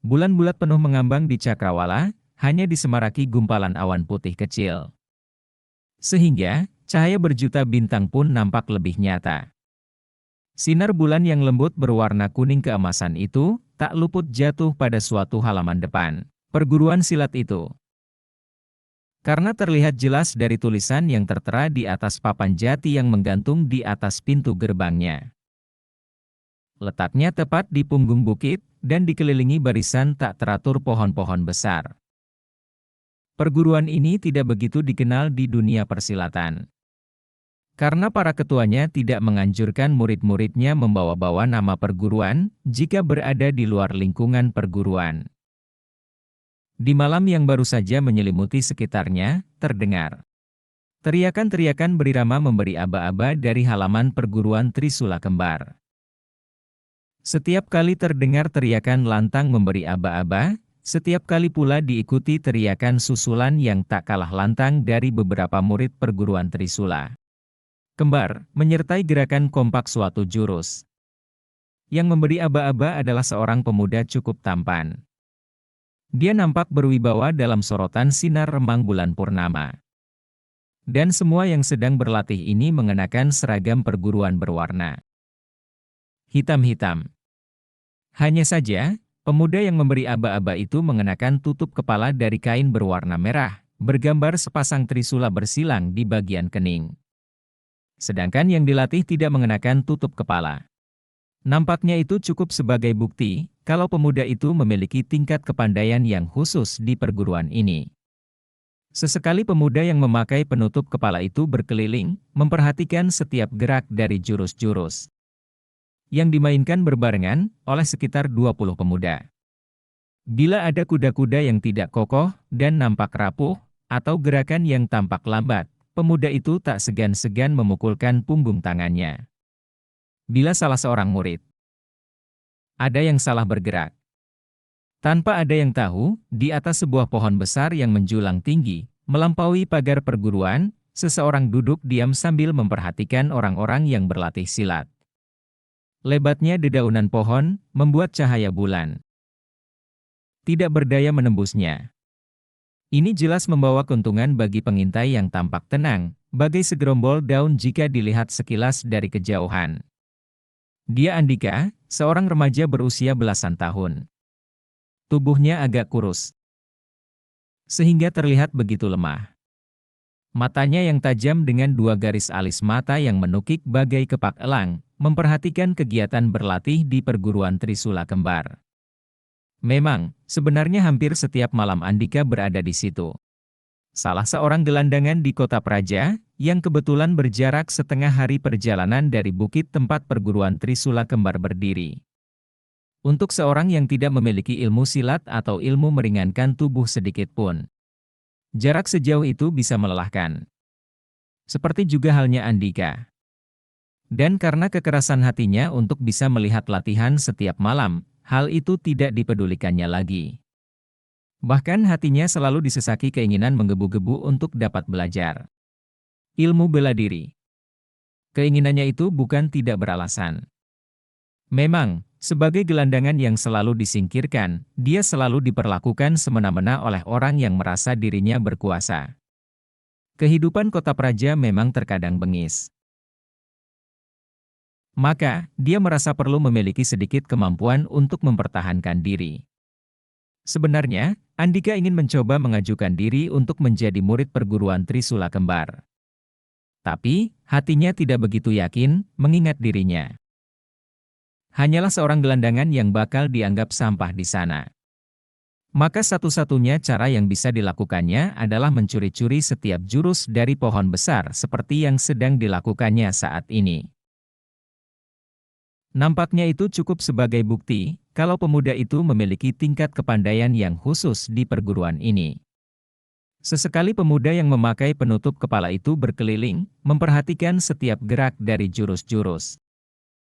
Bulan bulat penuh mengambang di cakrawala, hanya disemaraki gumpalan awan putih kecil. Sehingga, cahaya berjuta bintang pun nampak lebih nyata. Sinar bulan yang lembut berwarna kuning keemasan itu, tak luput jatuh pada suatu halaman depan perguruan silat itu. Karena terlihat jelas dari tulisan yang tertera di atas papan jati yang menggantung di atas pintu gerbangnya. Letaknya tepat di punggung bukit, dan dikelilingi barisan tak teratur pohon-pohon besar. Perguruan ini tidak begitu dikenal di dunia persilatan. Karena para ketuanya tidak menganjurkan murid-muridnya membawa-bawa nama perguruan, jika berada di luar lingkungan perguruan. Di malam yang baru saja menyelimuti sekitarnya, terdengar teriakan-teriakan berirama memberi aba-aba dari halaman perguruan Trisula Kembar. Setiap kali terdengar teriakan lantang memberi aba-aba, setiap kali pula diikuti teriakan susulan yang tak kalah lantang dari beberapa murid perguruan Trisula Kembar, menyertai gerakan kompak suatu jurus. Yang memberi aba-aba adalah seorang pemuda cukup tampan. Dia nampak berwibawa dalam sorotan sinar remang bulan purnama. Dan semua yang sedang berlatih ini mengenakan seragam perguruan berwarna hitam-hitam. Hanya saja, pemuda yang memberi aba-aba itu mengenakan tutup kepala dari kain berwarna merah, bergambar sepasang trisula bersilang di bagian kening. Sedangkan yang dilatih tidak mengenakan tutup kepala. Nampaknya itu cukup sebagai bukti, kalau pemuda itu memiliki tingkat kepandaian yang khusus di perguruan ini. Sesekali pemuda yang memakai penutup kepala itu berkeliling, memperhatikan setiap gerak dari jurus-jurus yang dimainkan berbarengan oleh sekitar 20 pemuda. Bila ada kuda-kuda yang tidak kokoh dan nampak rapuh, atau gerakan yang tampak lambat, pemuda itu tak segan-segan memukulkan punggung tangannya. Bila salah seorang murid ada yang salah bergerak, tanpa ada yang tahu, di atas sebuah pohon besar yang menjulang tinggi, melampaui pagar perguruan, seseorang duduk diam sambil memperhatikan orang-orang yang berlatih silat. Lebatnya dedaunan pohon, membuat cahaya bulan tidak berdaya menembusnya. Ini jelas membawa keuntungan bagi pengintai yang tampak tenang, bagai segerombol daun jika dilihat sekilas dari kejauhan. Dia Andika, seorang remaja berusia belasan tahun. Tubuhnya agak kurus, sehingga terlihat begitu lemah. Matanya yang tajam dengan dua garis alis mata yang menukik bagai kepak elang, memperhatikan kegiatan berlatih di perguruan Trisula Kembar. Memang, sebenarnya hampir setiap malam Andika berada di situ. Salah seorang gelandangan di kota Praja, yang kebetulan berjarak setengah hari perjalanan dari bukit tempat perguruan Trisula Kembar berdiri. Untuk seorang yang tidak memiliki ilmu silat atau ilmu meringankan tubuh sedikit pun, jarak sejauh itu bisa melelahkan. Seperti juga halnya Andika. Dan karena kekerasan hatinya untuk bisa melihat latihan setiap malam, hal itu tidak dipedulikannya lagi. Bahkan hatinya selalu disesaki keinginan menggebu-gebu untuk dapat belajar ilmu bela diri. Keinginannya itu bukan tidak beralasan. Memang, sebagai gelandangan yang selalu disingkirkan, dia selalu diperlakukan semena-mena oleh orang yang merasa dirinya berkuasa. Kehidupan kota Praja memang terkadang bengis. Maka, dia merasa perlu memiliki sedikit kemampuan untuk mempertahankan diri. Sebenarnya, Andika ingin mencoba mengajukan diri untuk menjadi murid perguruan Trisula Kembar. Tapi, hatinya tidak begitu yakin, mengingat dirinya hanyalah seorang gelandangan yang bakal dianggap sampah di sana. Maka satu-satunya cara yang bisa dilakukannya adalah mencuri-curi setiap jurus dari pohon besar seperti yang sedang dilakukannya saat ini. Nampaknya itu cukup sebagai bukti, kalau pemuda itu memiliki tingkat kepandaian yang khusus di perguruan ini. Sesekali pemuda yang memakai penutup kepala itu berkeliling, memperhatikan setiap gerak dari jurus-jurus